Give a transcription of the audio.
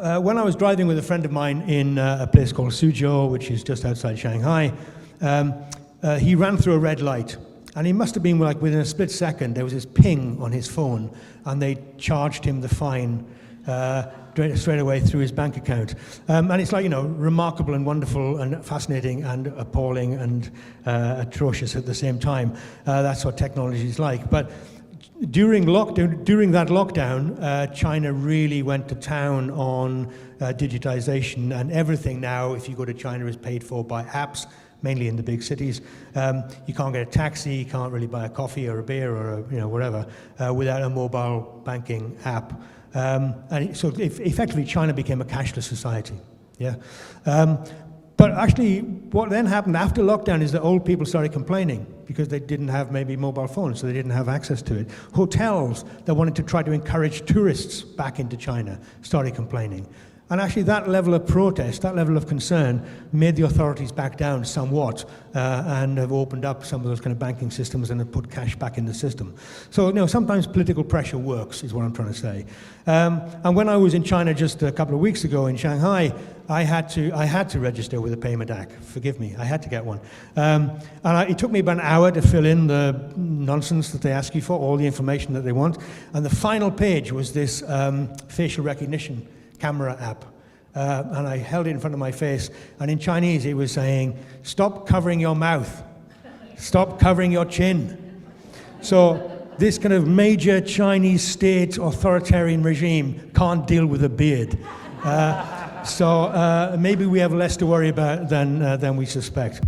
when I was driving with a friend of mine in a place called Suzhou, which is just outside Shanghai, he ran through a red light. And he must have been like within a split second, there was this ping on his phone, and they charged him the fine straight away through his bank account. And it's like, remarkable and wonderful and fascinating and appalling and atrocious at the same time. That's what technology is like. But during that lockdown, China really went to town on digitization, and everything now, if you go to China, is paid for by apps, mainly in the big cities. You can't get a taxi, you can't really buy a coffee or a beer or whatever without a mobile banking app. And so effectively China became a cashless society. Yeah. But actually what then happened after lockdown is that old people started complaining because they didn't have maybe mobile phones, so they didn't have access to it. Hotels that wanted to try to encourage tourists back into China started complaining. And actually that level of protest, that level of concern, made the authorities back down somewhat and have opened up some of those kind of banking systems and have put cash back in the system. So, sometimes political pressure works, is what I'm trying to say. And when I was in China just a couple of weeks ago in Shanghai, I had to register with a payment app. Forgive me, I had to get one. It took me about an hour to fill in the nonsense that they ask you for, all the information that they want. And the final page was this facial recognition camera app. And I held it in front of my face, and in Chinese it was saying, "Stop covering your mouth. Stop covering your chin." So this kind of major Chinese state authoritarian regime can't deal with a beard. So maybe we have less to worry about than we suspect.